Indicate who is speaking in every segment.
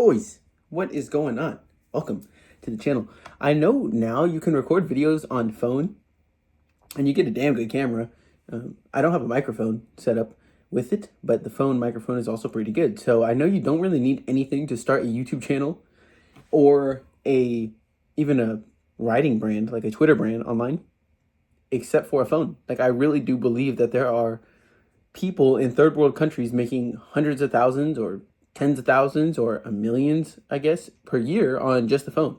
Speaker 1: Boys, what is going on? Welcome to the channel. I know now you can record videos on phone and you get a damn good camera. I don't have a microphone set up with it, but the phone microphone is also pretty good. So I know you don't really need anything to start a YouTube channel or even a writing brand, like a Twitter brand online, except for a phone. Like, I really do believe that there are people in third world countries making hundreds of thousands or tens of thousands or millions, I guess, per year on just the phone.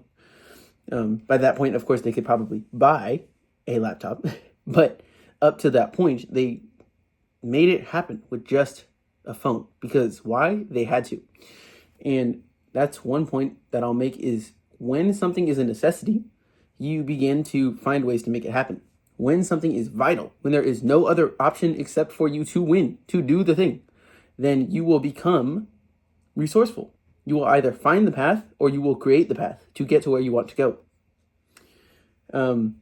Speaker 1: By that point, of course, they could probably buy a laptop, but up to that point, they made it happen with just a phone. Because why? They had to. And that's one point that I'll make is when something is a necessity, you begin to find ways to make it happen. When something is vital, when there is no other option except for you to win, to do the thing, then you will become resourceful. You will either find the path or you will create the path to get to where you want to go.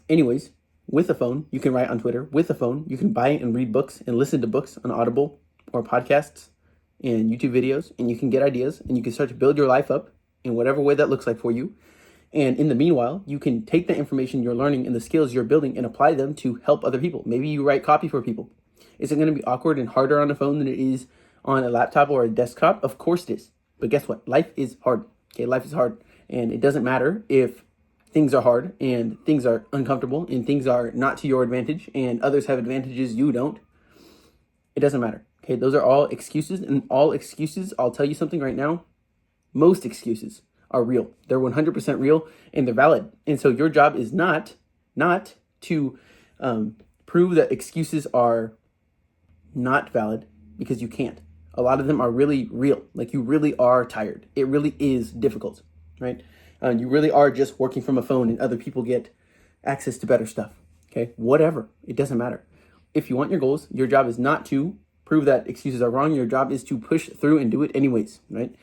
Speaker 1: Anyways, with a phone, you can write on Twitter. With a phone, you can buy and read books and listen to books on Audible or podcasts and YouTube videos, and you can get ideas and you can start to build your life up in whatever way that looks like for you. And in the meanwhile, you can take the information you're learning and the skills you're building and apply them to help other people. Maybe you write copy for people. Is it going to be awkward and harder on a phone than it is on a laptop or a desktop? Of course it is. But guess what? Life is hard. Okay, life is hard. And it doesn't matter if things are hard and things are uncomfortable and things are not to your advantage and others have advantages you don't. It doesn't matter. Okay, those are all excuses, and all excuses, I'll tell you something right now, most excuses are real. They're 100% real and they're valid. And so your job is not to prove that excuses are not valid, because you can't. A lot of them are really real. Like, you really are tired. It really is difficult, right? You really are just working from a phone and other people get access to better stuff. Okay, whatever. It doesn't matter. If you want your goals, your job is not to prove that excuses are wrong. Your job is to push through and do it anyways, right?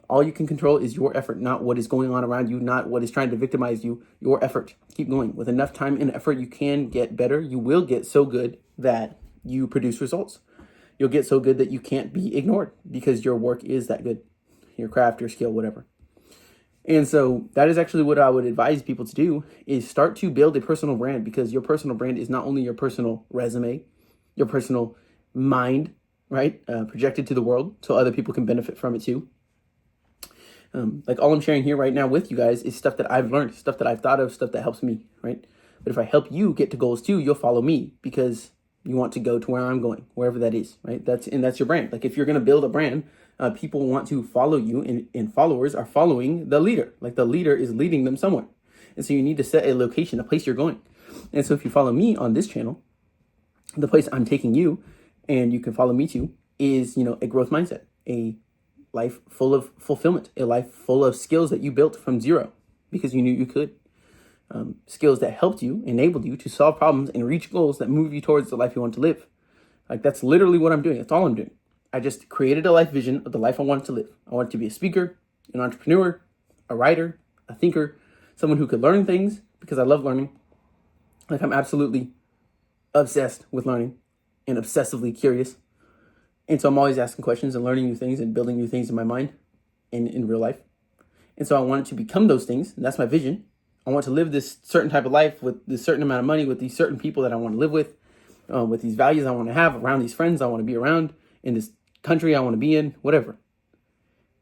Speaker 1: All you can control is your effort, not what is going on around you, not what is trying to victimize you. Your effort. Keep going. With enough time and effort, you can get better. You will get so good that you produce results. You'll get so good that you can't be ignored because your work is that good. Your craft, your skill, whatever. And so that is actually what I would advise people to do, is start to build a personal brand, because your personal brand is not only your personal resume, your personal mind, right? Projected to the world so other people can benefit from it too. Like, all I'm sharing here right now with you guys is stuff that I've learned, stuff that I've thought of, stuff that helps me, right? But if I help you get to goals too, you'll follow me because you want to go to where I'm going, wherever that is, right? That's your brand. Like, if you're going to build a brand, people want to follow you, and followers are following the leader. Like, the leader is leading them somewhere. And so you need to set a location, a place you're going. And so if you follow me on this channel, the place I'm taking you, and you can follow me to, is, a growth mindset, a life full of fulfillment, a life full of skills that you built from zero because you knew you could. Skills that helped you, enabled you to solve problems and reach goals that move you towards the life you want to live. Like, that's literally what I'm doing. That's all I'm doing. I just created a life vision of the life I wanted to live. I wanted to be a speaker, an entrepreneur, a writer, a thinker, someone who could learn things because I love learning. Like, I'm absolutely obsessed with learning and obsessively curious. And so I'm always asking questions and learning new things and building new things in my mind and in real life. And so I wanted to become those things. And that's my vision. I want to live this certain type of life with this certain amount of money, with these certain people that I want to live with these values I want to have, around these friends I want to be around, in this country I want to be in, whatever.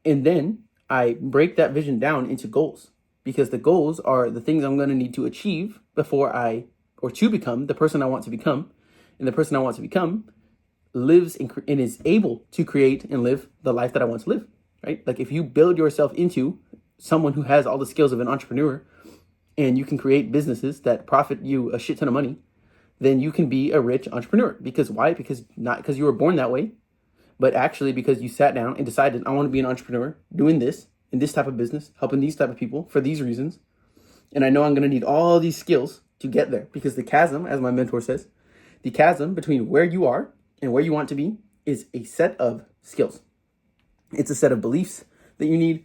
Speaker 1: And then I break that vision down into goals, because the goals are the things I'm going to need to achieve to become the person I want to become. And the person I want to become lives and is able to create and live the life that I want to live, right? Like, if you build yourself into someone who has all the skills of an entrepreneur, and you can create businesses that profit you a shit ton of money, then you can be a rich entrepreneur. Because why? Because not because you were born that way, but actually because you sat down and decided, I want to be an entrepreneur doing this in this type of business, helping these type of people for these reasons. And I know I'm going to need all these skills to get there, because the chasm, as my mentor says, the chasm between where you are and where you want to be is a set of skills. It's a set of beliefs that you need,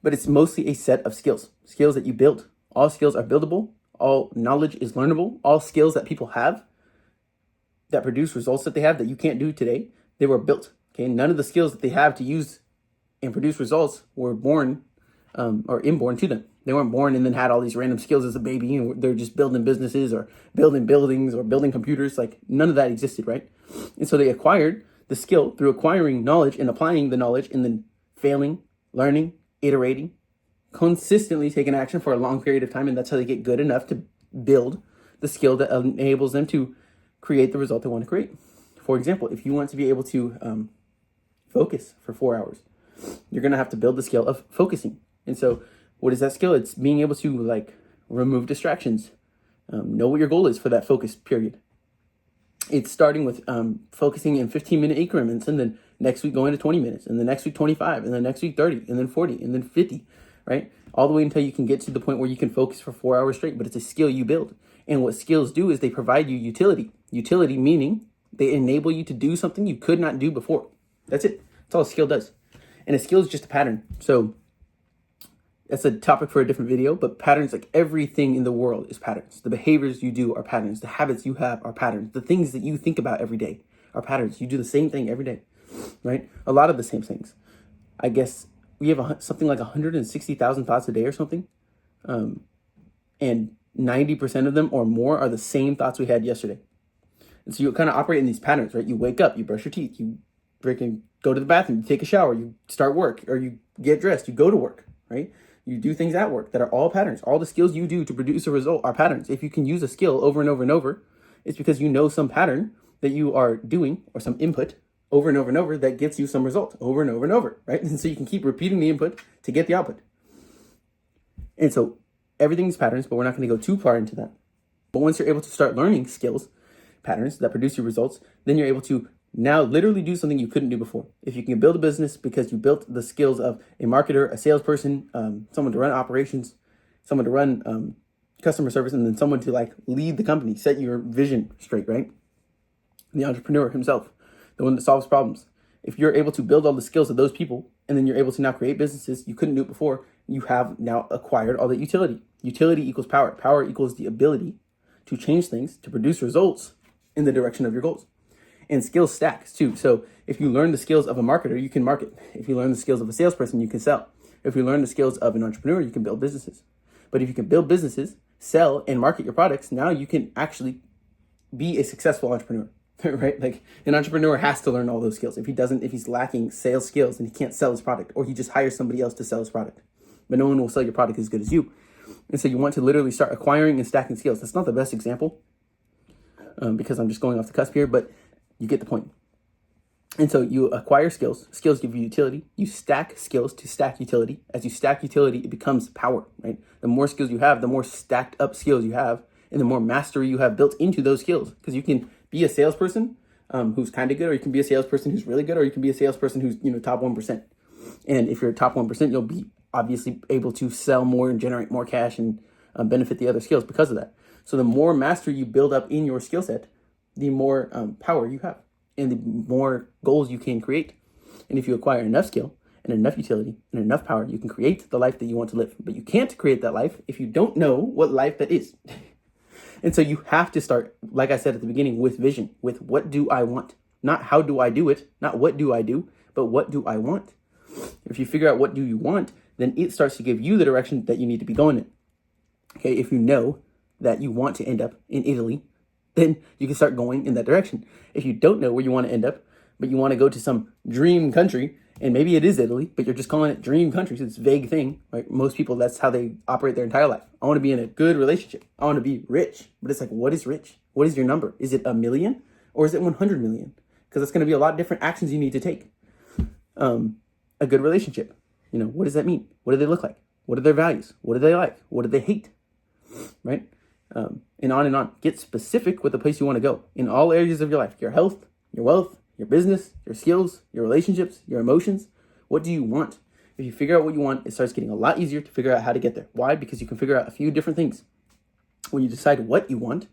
Speaker 1: but it's mostly a set of skills that you build. All skills are buildable. All knowledge is learnable. All skills that people have that produce results that they have that you can't do today, they were built. Okay, none of the skills that they have to use and produce results were born or inborn to them. They weren't born and then had all these random skills as a baby and they're just building businesses or building buildings or building computers. Like none of that existed, right? And so they acquired the skill through acquiring knowledge and applying the knowledge and then failing, learning, iterating, consistently taking action for a long period of time. And that's how they get good enough to build the skill that enables them to create the result they want to create. For example, if you want to be able to focus for 4 hours, you're going to have to build the skill of focusing. And so what is that skill? It's being able to like remove distractions, know what your goal is for that focus period. It's starting with focusing in 15-minute increments, and then next week going to 20 minutes, and the next week 25, and then next week 30, and then 40, and then 50, right? All the way until you can get to the point where you can focus for 4 hours straight, but it's a skill you build. And what skills do is they provide you utility. Utility meaning they enable you to do something you could not do before. That's it. That's all a skill does. And a skill is just a pattern. So that's a topic for a different video, but patterns, like everything in the world is patterns. The behaviors you do are patterns. The habits you have are patterns. The things that you think about every day are patterns. You do the same thing every day, right? A lot of the same things. I guess we have something like 160,000 thoughts a day or something. And 90% of them or more are the same thoughts we had yesterday. And so you kind of operate in these patterns, right? You wake up, you brush your teeth, you freaking go to the bathroom, you take a shower, you start work, or you get dressed, you go to work, right? You do things at work that are all patterns. All the skills you do to produce a result are patterns. If you can use a skill over and over and over, it's because you know some pattern that you are doing or some input over and over and over that gets you some result over and over and over, right? And so you can keep repeating the input to get the output. And so everything's patterns, but we're not going to go too far into that. But once you're able to start learning skills, patterns that produce your results, then you're able to now literally do something you couldn't do before. If you can build a business because you built the skills of a marketer, a salesperson, someone to run operations, someone to run customer service, and then someone to like lead the company, set your vision straight, right? The entrepreneur himself, the one that solves problems. If you're able to build all the skills of those people, and then you're able to now create businesses you couldn't do it before, you have now acquired all that utility. Utility equals power. Power equals the ability to change things, to produce results in the direction of your goals. And skills stacks too. So if you learn the skills of a marketer, you can market. If you learn the skills of a salesperson, you can sell. If you learn the skills of an entrepreneur, you can build businesses. But if you can build businesses, sell, and market your products, now you can actually be a successful entrepreneur, right? Like an entrepreneur has to learn all those skills. If he's lacking sales skills, then he can't sell his product, or he just hires somebody else to sell his product. But no one will sell your product as good as you. And so you want to literally start acquiring and stacking skills. That's not the best example because I'm just going off the cusp here, but you get the point. And so you acquire skills. Skills give you utility. You stack skills to stack utility. As you stack utility, it becomes power, right? The more skills you have, the more stacked up skills you have, and the more mastery you have built into those skills. Because you can be a salesperson who's kind of good, or you can be a salesperson who's really good, or you can be a salesperson who's, top 1%. And if you're top 1%, you'll be obviously able to sell more and generate more cash and benefit the other skills because of that. So the more mastery you build up in your skill set, the more power you have and the more goals you can create. And if you acquire enough skill and enough utility and enough power, you can create the life that you want to live. But you can't create that life if you don't know what life that is. And so you have to start, like I said at the beginning, with vision, with what do I want? Not how do I do it, not what do I do, but what do I want? If you figure out what do you want, then it starts to give you the direction that you need to be going in. Okay, if you know that you want to end up in Italy, then you can start going in that direction. If you don't know where you want to end up, but you want to go to some dream country, and maybe it is Italy, but you're just calling it dream country, so it's a vague thing, right? Most people, that's how they operate their entire life. I want to be in a good relationship. I want to be rich. But it's like, what is rich? What is your number? Is it 1 million or is it 100 million? Because it's going to be a lot of different actions you need to take. A good relationship. What does that mean? What do they look like? What are their values? What do they like? What do they hate? Right? And on and on. Get specific with the place you want to go in all areas of your life, your health, your wealth, your business, your skills, your relationships, your emotions. What do you want? If you figure out what you want, it starts getting a lot easier to figure out how to get there. Why? Because you can figure out a few different things. When you decide what you want,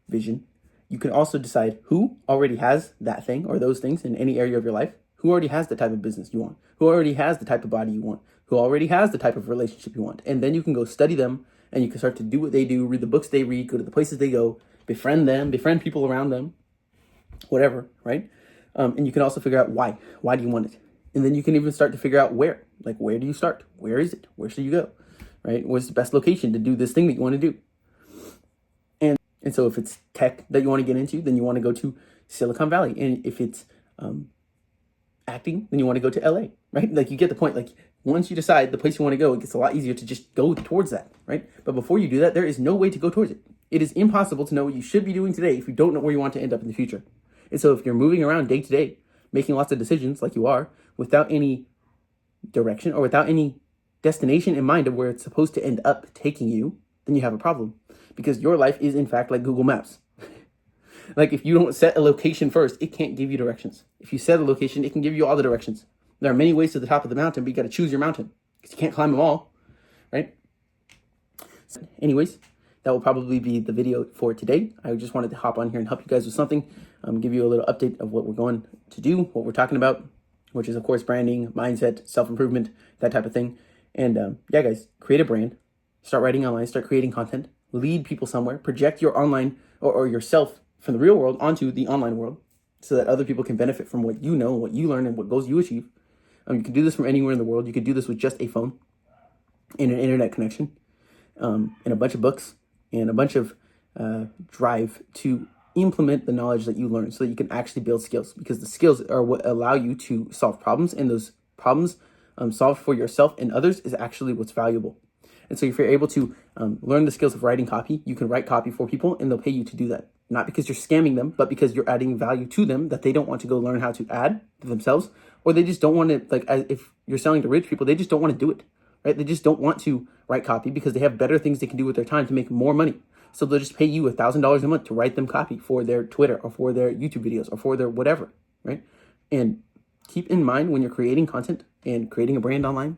Speaker 1: vision, you can also decide who already has that thing or those things in any area of your life. Who already has the type of business you want? Who already has the type of body you want? Who already has the type of relationship you want? And then you can go study them, and you can start to do what they do, read the books they read, go to the places they go, befriend them, befriend people around them, whatever, right? And you can also figure out why. Why do you want it? And then you can even start to figure out where. Like, where do you start? Where is it? Where should you go? Right? What's the best location to do this thing that you want to do? And so if it's tech that you want to get into, then you want to go to Silicon Valley. And if it's acting, then you want to go to LA, right? Like, you get the point. Like, once you decide the place you want to go, it gets a lot easier to just go towards that, right? But before you do that, there is no way to go towards it. It is impossible to know what you should be doing today if you don't know where you want to end up in the future. And so if you're moving around day to day, making lots of decisions like you are, without any direction or without any destination in mind of where it's supposed to end up taking you, then you have a problem. Because your life is, in fact, like Google Maps. Like, if you don't set a location first, it can't give you directions. If you set a location, it can give you all the directions. There are many ways to the top of the mountain, but you got to choose your mountain because you can't climb them all, right? So anyways, that will probably be the video for today. I just wanted to hop on here and help you guys with something, give you a little update of what we're going to do, what we're talking about, which is, of course, branding, mindset, self-improvement, that type of thing. And yeah, guys, create a brand, start writing online, start creating content, lead people somewhere, project your online or yourself from the real world onto the online world so that other people can benefit from what you know, what you learn, and what goals you achieve. You can do this from anywhere in the world. You could do this with just a phone and an internet connection, and a bunch of books and a bunch of drive to implement the knowledge that you learn so that you can actually build skills, because the skills are what allow you to solve problems, and those problems solved for yourself and others is actually what's valuable. And so if you're able to learn the skills of writing copy, you can write copy for people and they'll pay you to do that. Not because you're scamming them, but because you're adding value to them that they don't want to go learn how to add to themselves, or they just don't want to, like, if you're selling to rich people, they just don't want to do it, right? They just don't want to write copy because they have better things they can do with their time to make more money. So they'll just pay you $1,000 a month to write them copy for their Twitter or for their YouTube videos or for their whatever, right? And keep in mind, when you're creating content and creating a brand online,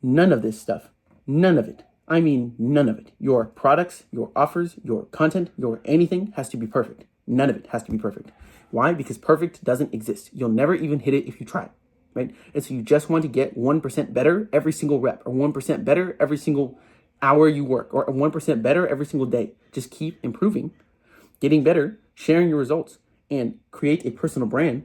Speaker 1: none of this stuff, none of it, I mean none of it, your products, your offers, your content, your anything has to be perfect. None of it has to be perfect. Why? Because perfect doesn't exist. You'll never even hit it if you try, right? And so you just want to get 1% better every single rep, or 1% better every single hour you work, or 1% better every single day. Just keep improving, getting better, sharing your results, and create a personal brand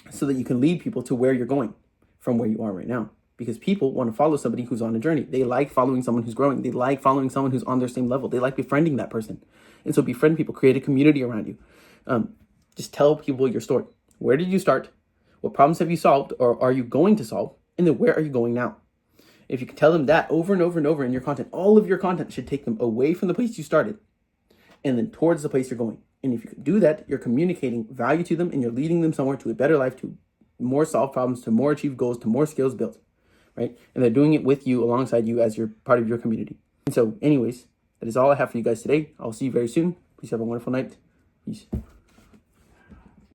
Speaker 1: so that you can lead people to where you're going from where you are right now. Because people want to follow somebody who's on a journey. They like following someone who's growing. They like following someone who's on their same level. They like befriending that person. And so befriend people, create a community around you. Just tell people your story. Where did you start? What problems have you solved or are you going to solve? And then where are you going now? If you can tell them that over and over and over in your content, all of your content should take them away from the place you started and then towards the place you're going. And if you can do that, you're communicating value to them and you're leading them somewhere to a better life, to more solved problems, to more achieved goals, to more skills built, right? And they're doing it with you, alongside you, as you're part of your community. And so anyways, that is all I have for you guys today. I'll see you very soon. Please have a wonderful night. Peace.